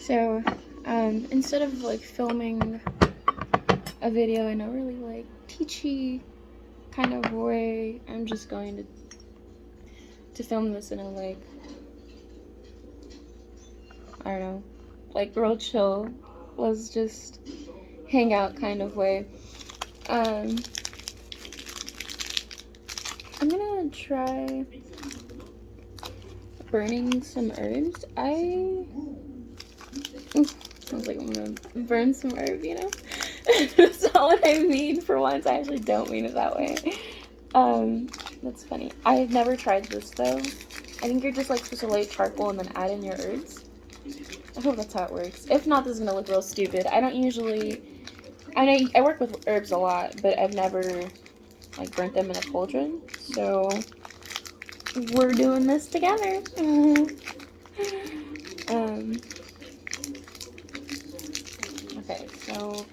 So, instead of like filming a video in a really like teachy kind of way, I'm just going to film this in a like, I don't know, like real chill, let's just hang out kind of way. I'm gonna try burning some herbs. I was like, I'm gonna burn some herbs, you know? That's not what I mean for once. I actually don't mean it that way. That's funny. I've never tried this though. I think you're just like supposed to light charcoal and then add in your herbs. I hope that's how it works. If not, this is gonna look real stupid. I don't usually, I work with herbs a lot, but I've never like burnt them in a cauldron. So we're doing this together. Okay, so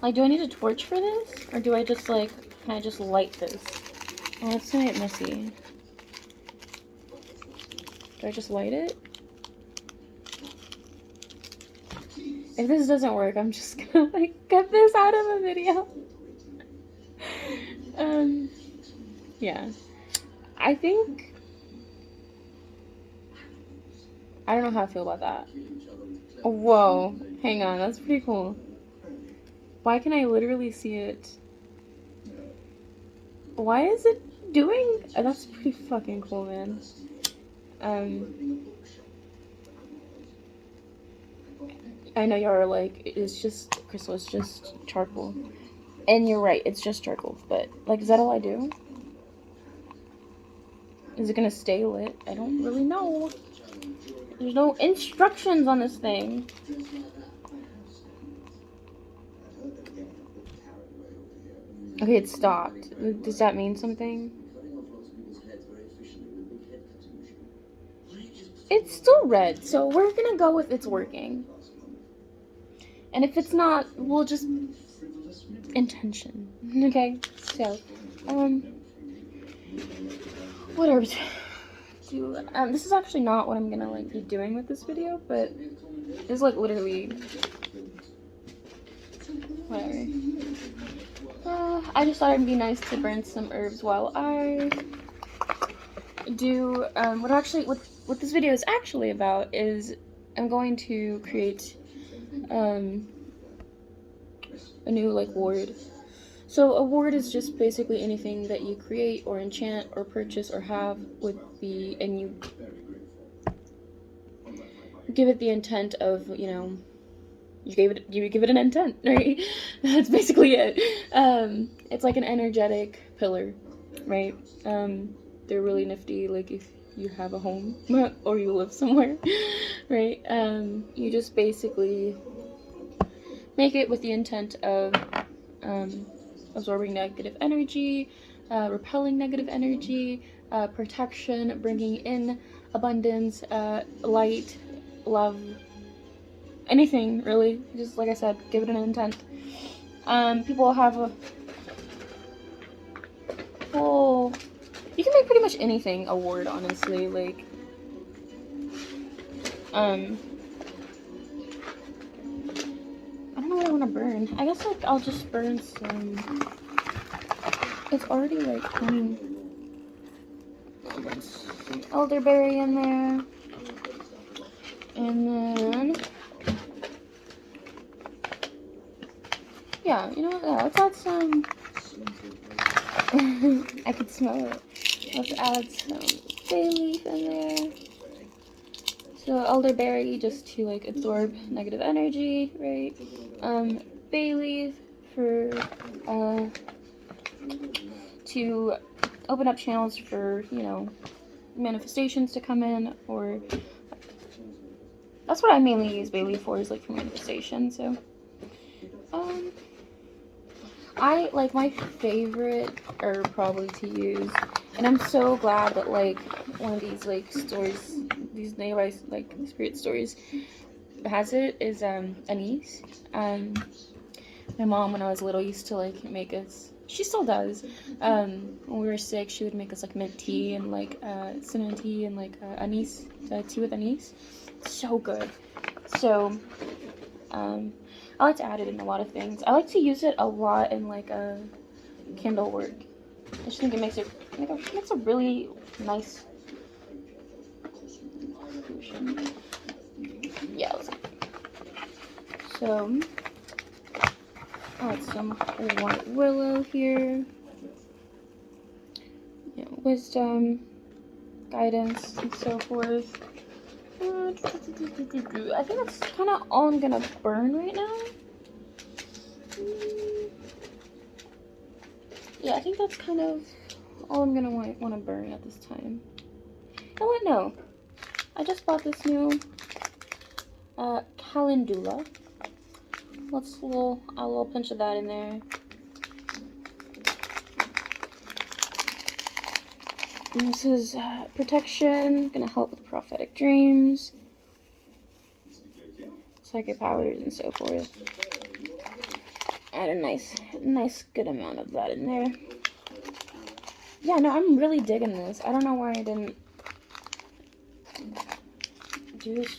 like, do I need a torch for this, or do I just like, can I just light this? Oh, it's gonna get messy. Do I just light it? If this doesn't work, I'm just gonna like cut this out of the video. Yeah. I think, I don't know how I feel about that. Whoa, hang on, that's pretty cool. Why can I literally see it? Why is it doing? Oh, that's pretty fucking cool, man. I know y'all are like, it's just, Crystal, it's just charcoal. And you're right, it's just charcoal. But, like, is that all I do? Is it gonna stay lit? I don't really know. There's no instructions on this thing. Okay, it stopped. Does that mean something? It's still red, so we're gonna go with it's working. And if it's not, we'll just intention. Okay, so what herbs do? This is actually not what I'm gonna like be doing with this video, but it's like literally whatever. I just thought it'd be nice to burn some herbs while I do what this video is actually about is I'm going to create a new like ward. So a ward is just basically anything that you create or enchant or purchase or have with and you give it the intent of, you know, you give it an intent, right? That's basically it. It's like an energetic pillar, right? They're really nifty, like if you have a home or you live somewhere, right? You just basically make it with the intent of absorbing negative energy, repelling negative energy, protection, bringing in abundance, light, love, anything really. Just like I said, give it an intent. People have a whole, you can make pretty much anything a ward, honestly. Like I don't know what I want to burn. I guess like I'll just burn some. It's already like I'll burn some elderberry in there, and then yeah, you know what? Yeah, let's add some. I could smell it. Let's add some bay leaf in there. So elderberry just to like absorb negative energy, right? Bay leaf for to open up channels for, you know, manifestations to come in, or that's what I mainly use bay leaf for, is like for manifestation. So I like my favorite herb probably to use, and I'm so glad that like one of these like stories, these nearby like spirit stories has it, is anise. My mom when I was little used to like make us She still does. When we were sick, she would make us like mint tea and like cinnamon tea and like anise, tea with anise. So good. So I like to add it in a lot of things. I like to use it a lot in like candle work. I just think it makes a really nice solution. Yeah. So I'll add some white willow here. Yeah, wisdom, guidance, and so forth. I think that's kind of all I'm gonna burn right now. Yeah, I think that's kind of all I'm gonna want to burn at this time. You know what? No, I just bought this new calendula. Let's a little pinch of that in there. And this is protection, gonna help with prophetic dreams, psychic powers, and so forth. Add a nice good amount of that in there. Yeah, no, I'm really digging this. I don't know why I didn't do this.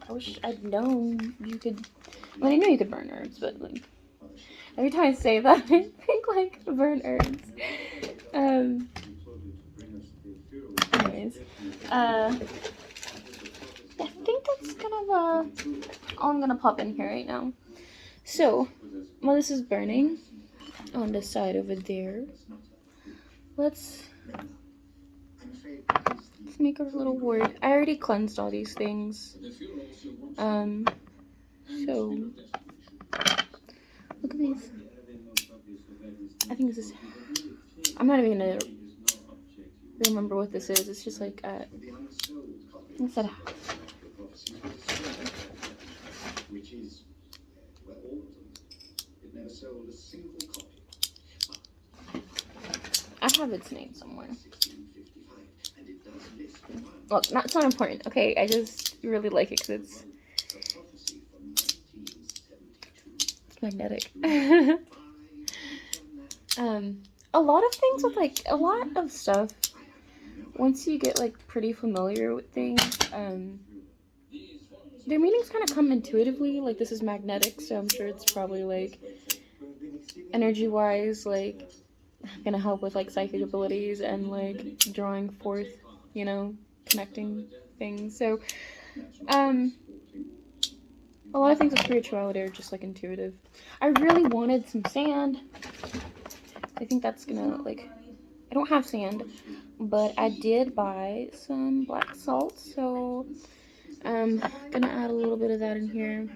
I wish I'd known you could. Well, I know you could burn herbs, but like every time I say that, I think like burn herbs. Anyways, I think that's kind of all I'm gonna pop in here right now. So, while this is burning on the side over there, let's make our little word. I already cleansed all these things. So look at these. I think this is. I'm not even gonna remember what this is. It's just like instead of. I have its name somewhere. Look, it's not important. Okay, I just really like it because it's magnetic. A lot of things with like a lot of stuff. Once you get like pretty familiar with things, their meanings kind of come intuitively. Like this is magnetic, so I'm sure it's probably like energy-wise, like gonna help with like psychic abilities and like drawing forth, connecting things. So, a lot of things with spirituality are just like intuitive. I really wanted some sand. I think that's gonna like. I don't have sand, but I did buy some black salt, so I'm gonna add a little bit of that in here.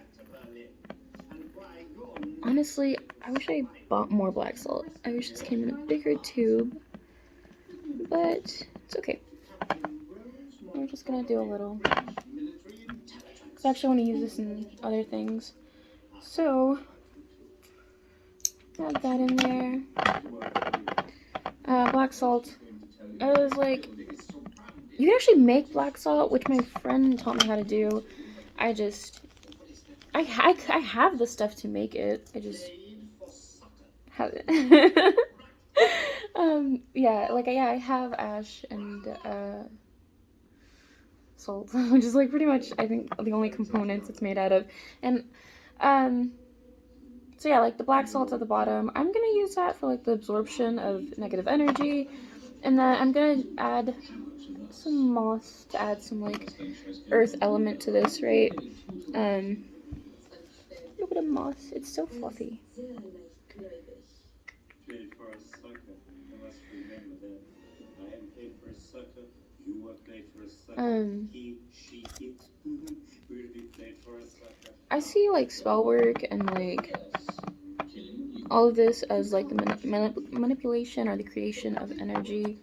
Honestly, I wish I bought more black salt. I wish this came in a bigger tube, but it's okay. We're just gonna do a little, because I actually want to use this in other things. So, add that in there. Black salt. I was like, you can actually make black salt, which my friend taught me how to do. I have the stuff to make it. I just have it. I have ash and salt, which is like pretty much I think the only components it's made out of. And so yeah, like the black salt's at the bottom. I'm gonna use that for like the absorption of negative energy, and then I'm gonna add some moss to add some like earth element to this, right? A little bit of moss. It's so fluffy. I see like spell work and like all of this as like the manipulation or the creation of energy.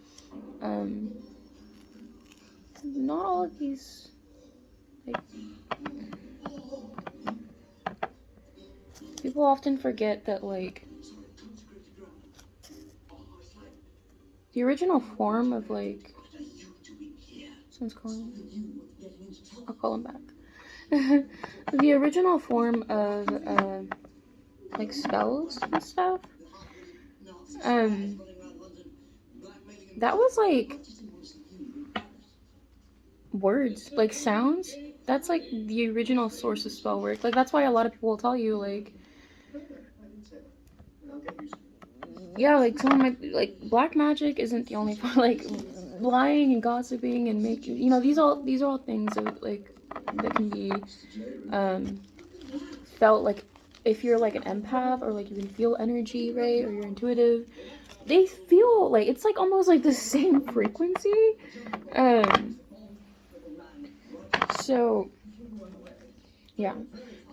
Not all of these like people often forget that like the original form of like someone's calling. I'll call him back. The original form of like spells and stuff That was like words, like sounds. That's like the original source of spell work. Like that's why a lot of people will tell you like, yeah, like some of my like black magic isn't the only part. Like lying and gossiping and making, you know, these are all things that like that can be felt like if you're like an empath or like you can feel energy, right, or you're intuitive. They feel like it's like almost like the same frequency. So yeah.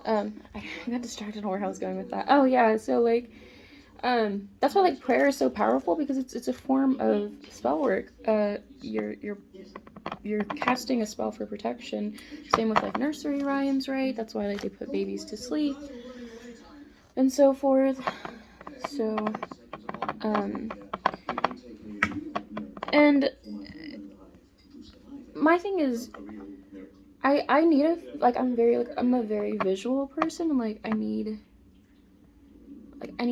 I got distracted on where I was going with that. Oh yeah, so like that's why like prayer is so powerful because it's a form of spell work. You're casting a spell for protection. Same with like nursery rhymes, right? That's why like they put babies to sleep and so forth. So and my thing is I need a like I'm a very visual person and like I need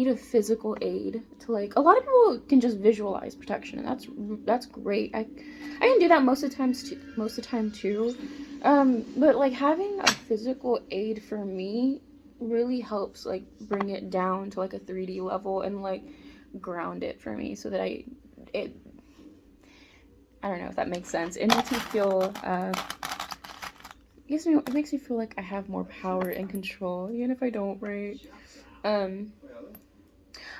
a physical aid to like a lot of people can just visualize protection and that's great. I can do that most of the time too. But like having a physical aid for me really helps like bring it down to like a 3D level and like ground it for me so that I don't know if that makes sense. It makes me feel it makes me feel like I have more power and control, even if I don't, right?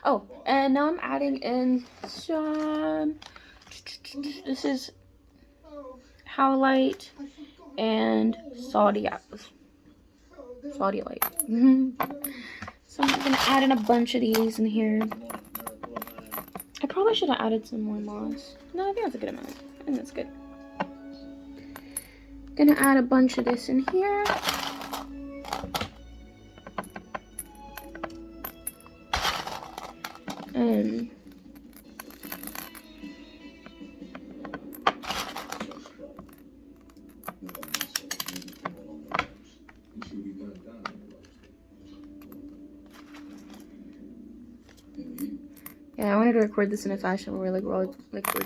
Oh, and now I'm adding in some. This is Howlite and Saudite. So I'm gonna add in a bunch of these in here. I probably should have added some more moss. No, I think that's a good amount. I think that's good. Gonna add a bunch of this in here. Yeah, I wanted to record this in a fashion where we're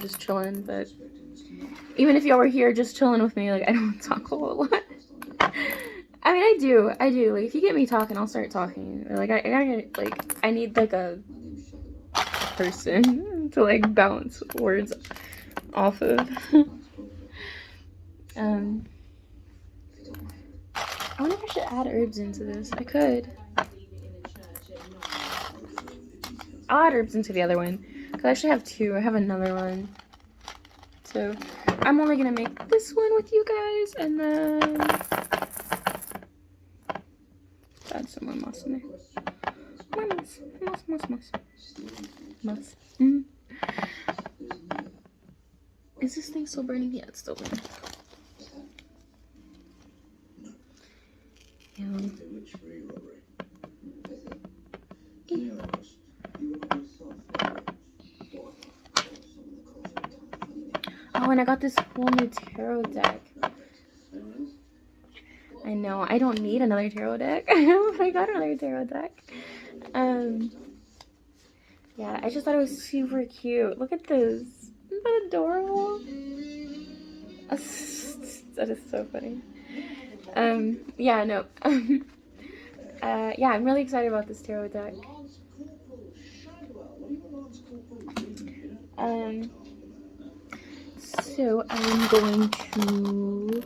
just chilling, but even if y'all were here just chilling with me, like I don't talk a whole lot. I mean, I do. Like if you get me talking, I'll start talking. Or, like I gotta get like I need like a person to like bounce words off of. I wonder if I should add herbs into this. I could. I'll add herbs into the other one. Because I actually have two. I have another one. So I'm only going to make this one with you guys. And then add some more moss in there. More moss. Moss. Is this thing still burning? Yeah, it's still burning. Oh, and I got this cool new tarot deck. I know, I don't need another tarot deck. I got another tarot deck. Yeah, I just thought it was super cute. Look at this. Isn't that adorable? That is so funny. Yeah, no. Yeah, I'm really excited about this tarot deck. So I'm going to.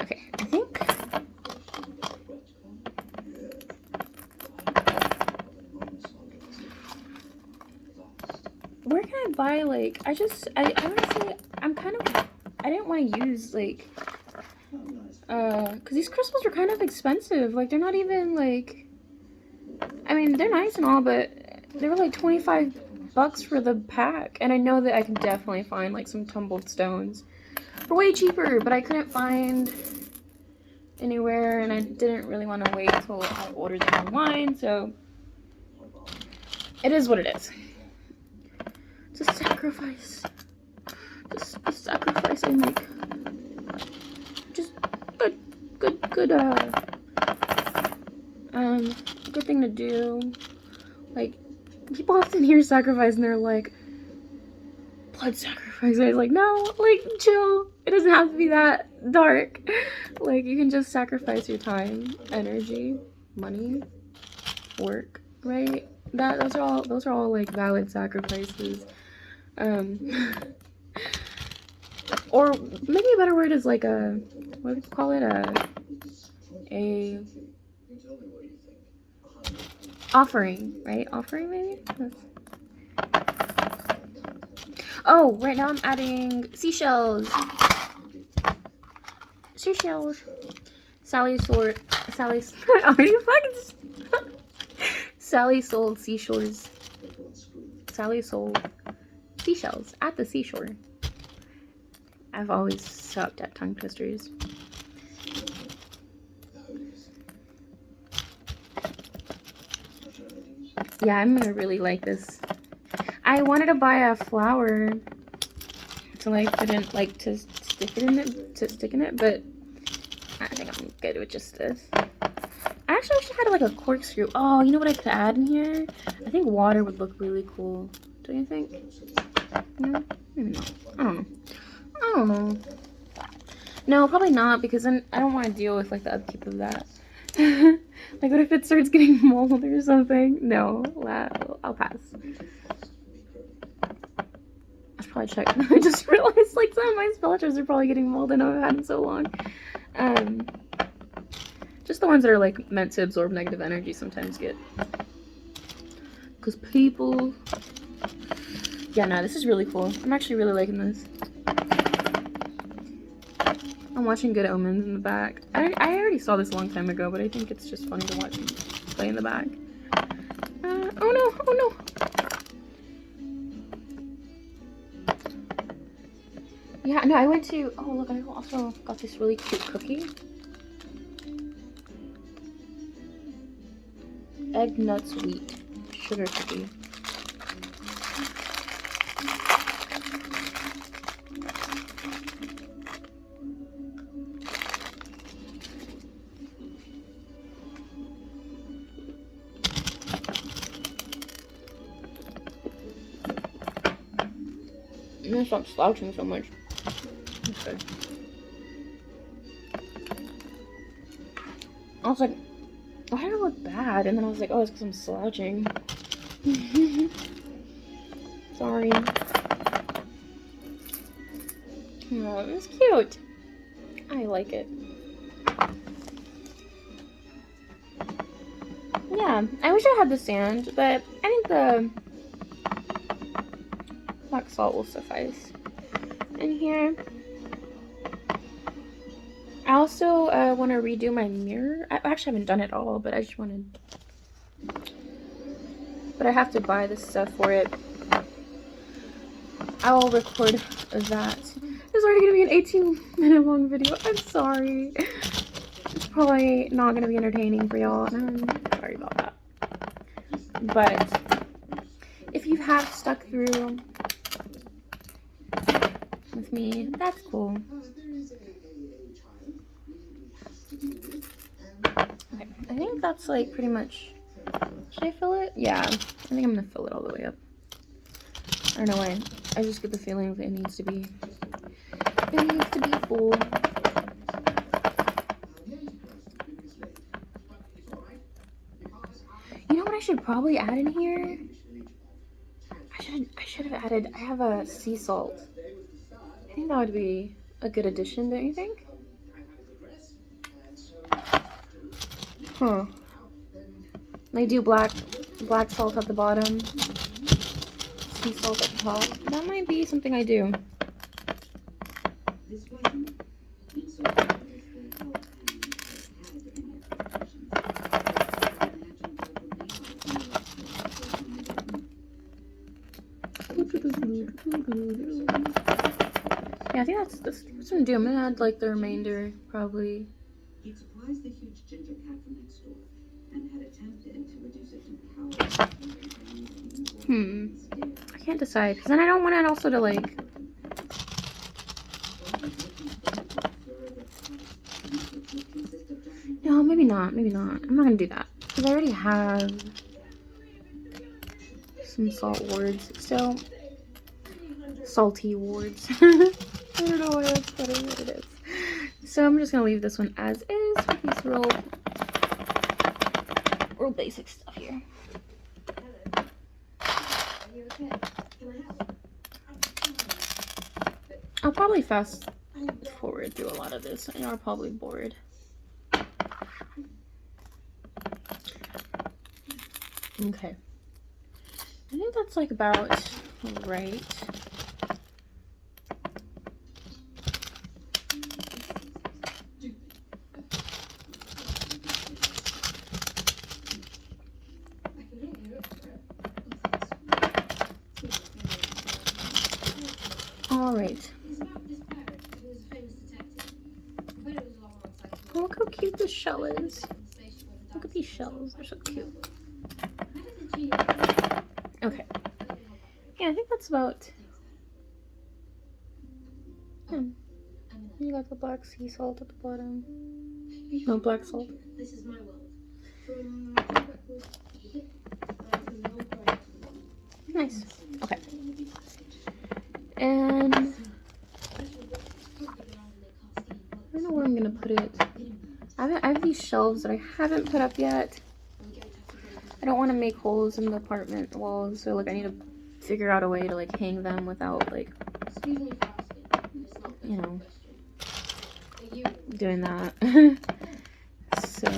Okay, I think. Where can I buy like? I honestly, I'm kind of. I didn't want to use like. Cause these crystals are kind of expensive. Like they're not even like. I mean, they're nice and all, but they were like $25 for the pack. And I know that I can definitely find like some tumbled stones for way cheaper, but I couldn't find anywhere and I didn't really want to wait until I ordered them online, so it is what it is. It's a sacrifice. Just a sacrifice I make. Just good Good thing to do. Like, people often hear sacrifice and they're like, blood sacrifice. I was like, no, like, chill. It doesn't have to be that dark. Like, you can just sacrifice your time, energy, money, work, right? Those are all like valid sacrifices. Or maybe a better word is like a, what do you call it? A offering, right? Offering, maybe? Oh, right now I'm adding seashells. Seashells. Sally sold seashores. Sally sold seashells at the seashore. I've always sucked at tongue twisters. Yeah, I'm gonna really like this. I wanted to buy a flower to like put in, like to stick in it, but I think I'm good with just this. I actually wish I had like a corkscrew. Oh, you know what I could add in here? I think water would look really cool. Don't you think? No, maybe not. I don't know. No, probably not, because then I don't want to deal with like the upkeep of that. Like, what if it starts getting mold or something? No, I'll pass. I should probably check. I just realized like some of my spellters are probably getting mold, and I've had them so long. Just the ones that are like meant to absorb negative energy sometimes get. Because people. Yeah, no, this is really cool. I'm actually really liking this. I'm watching Good Omens in the back. I already saw this a long time ago, but I think it's just funny to watch him play in the back. Oh no! Yeah, no, I went to... Oh, look, I also got this really cute cookie. Egg, nuts, wheat. Sugar cookie. I'm gonna stop slouching so much. That's good. I was like, why do I look bad? And then I was like, oh, it's because I'm slouching. Sorry. Oh, it was cute. I like it. Yeah, I wish I had the sand, but I think the black salt will suffice. In here, I also want to redo my mirror. I actually haven't done it all, but I just wanted. But I have to buy the stuff for it. I will record that. It's already gonna be an 18-minute long video. I'm sorry. It's probably not gonna be entertaining for y'all, and I'm sorry about that. But if you have stuck through with me, that's cool. Okay, I think that's like pretty much. Should I fill it? Yeah, I think I'm gonna fill it all the way up. I don't know why. I just get the feeling that it needs to be full. You know what I should probably add in here? I should have added. I have a sea salt. I think that would be a good addition, don't you think? Huh. They do black salt at the bottom, sea salt at the top. That might be something I do. Yeah, I think that's what I'm gonna do. I'm gonna add like the remainder, probably. He'd surprised the huge ginger cat from next door and had attempted to reduce it to powder. I can't decide, because then I don't want it also to like. No, maybe not. I'm not gonna do that. Because I already have some salt wards, so salty wards. I don't know why that's funny, but it is. So I'm just gonna leave this one as is with these real basic stuff here. I'll probably fast forward through a lot of this. You're probably bored. Okay. I think that's like about right. All right. Oh, look how cute this shell is. Look at these shells. They're so cute. Okay. Yeah, I think that's about... You got the black sea salt at the bottom. No, black salt. This is my world. Nice. Okay. And I don't know where I'm gonna put it. I have these shelves that I haven't put up yet. I don't want to make holes in the apartment walls, so like I need to figure out a way to like hang them without like, you know, doing that. So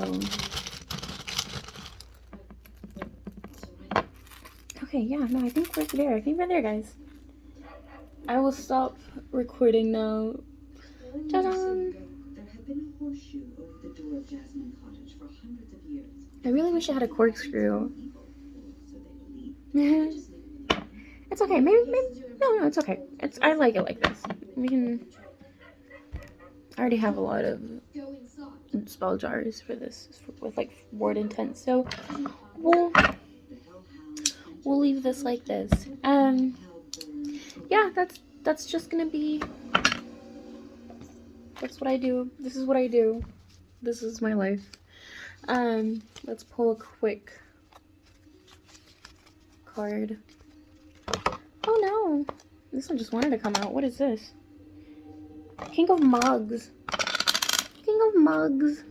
okay, yeah, no, I think we're there. I think we're there, guys. I will stop recording now. Ta-da! There had been a horseshoe over the door of Jasmine Cottage for hundreds of years. I really wish I had a corkscrew. It's okay. Maybe. No, it's okay. I like it like this. We can. I already have a lot of spell jars for this with like ward intent, so we'll leave this like this. Yeah, that's just gonna be. That's what I do. This is what I do. This is my life. Let's pull a quick card. Oh no! This one just wanted to come out. What is this? King of Mugs. King of Mugs.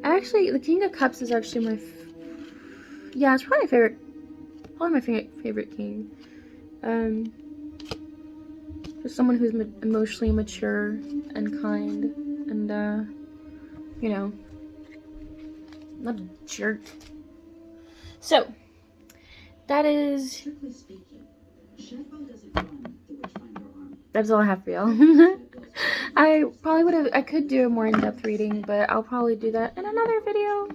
Actually, the King of Cups is actually my... yeah, it's probably my favorite. Probably my favorite king. Just someone who's emotionally mature and kind, and you know, not a jerk. So that is. That's all I have for y'all. I probably I could do a more in-depth reading, but I'll probably do that in another video.